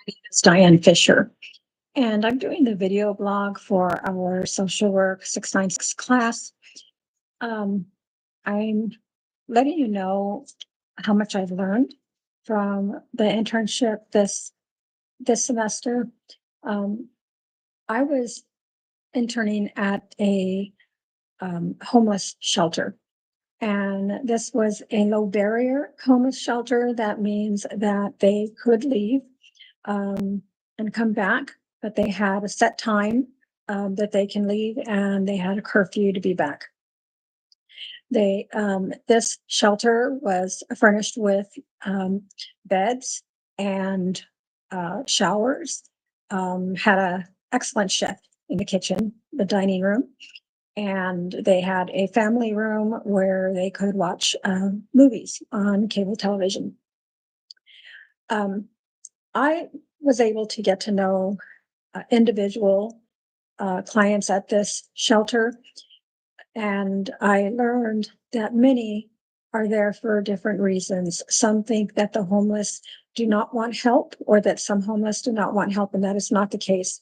name is Diane Fisher, and I'm doing the video blog for our social work 696 class. I'm letting you know how much I've learned from the internship this semester. I was interning at a homeless shelter, and this was a low barrier homeless shelter. That means that they could leave and come back, but they had a set time that they can leave, and they had a curfew to be back. This shelter was furnished with beds and showers, had a excellent chef in the kitchen, the dining room, and they had a family room where they could watch movies on cable television. I was able to get to know individual clients at this shelter, and I learned that many are there for different reasons. Some think that the homeless do not want help, or that some homeless do not want help, and that is not the case.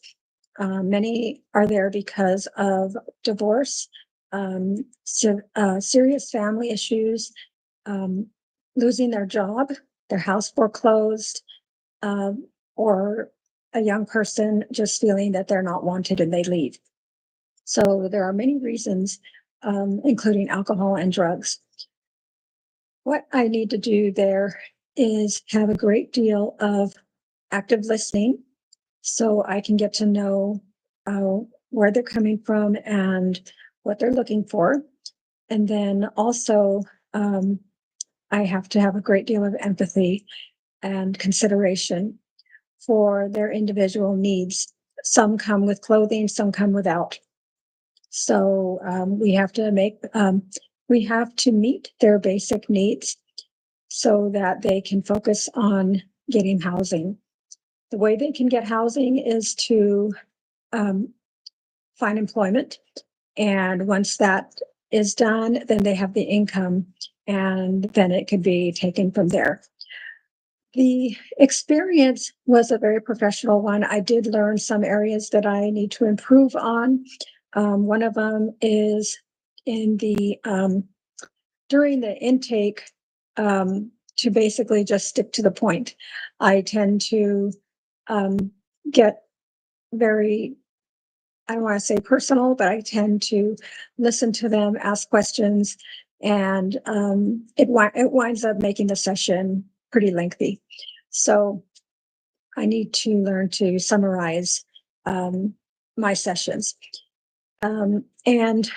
Many are there because of divorce, serious family issues, losing their job, their house foreclosed, or a young person just feeling that they're not wanted and they leave. So there are many reasons, including alcohol and drugs. What I need to do there is have a great deal of active listening so I can get to know where they're coming from and what they're looking for. And then also, I have to have a great deal of empathy and consideration for their individual needs. Some come with clothing, some come without. So we have to meet their basic needs so that they can focus on getting housing. The way they can get housing is to find employment. And once that is done, then they have the income, and then it could be taken from there. The experience was a very professional one. I did learn some areas that I need to improve on. One of them is in the during the intake, to basically just stick to the point. I tend to get very, I don't want to say personal, but I tend to listen to them, ask questions, and it winds up making the session pretty lengthy. So I need to learn to summarize my sessions. And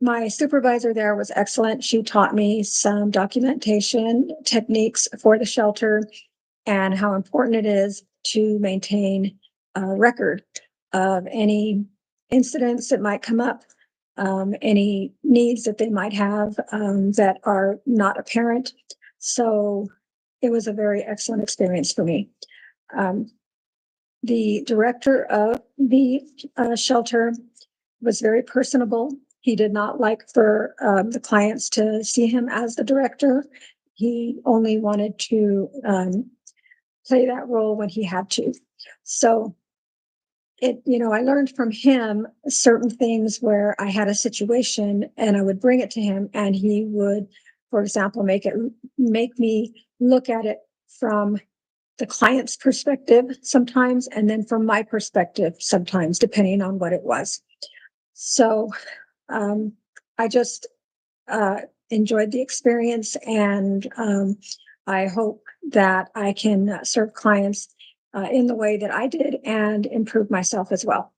my supervisor there was excellent. She taught me some documentation techniques for the shelter and how important it is to maintain a record of any incidents that might come up, any needs that they might have that are not apparent. So it was a very excellent experience for me. The director of the shelter was very personable. He did not like for the clients to see him as the director. He only wanted to play that role when he had to. So I learned from him certain things where I had a situation and I would bring it to him, and he would, for example, make me look at it from the client's perspective sometimes, and then from my perspective sometimes, depending on what it was. So I just enjoyed the experience, and I hope that I can serve clients in the way that I did and improve myself as well.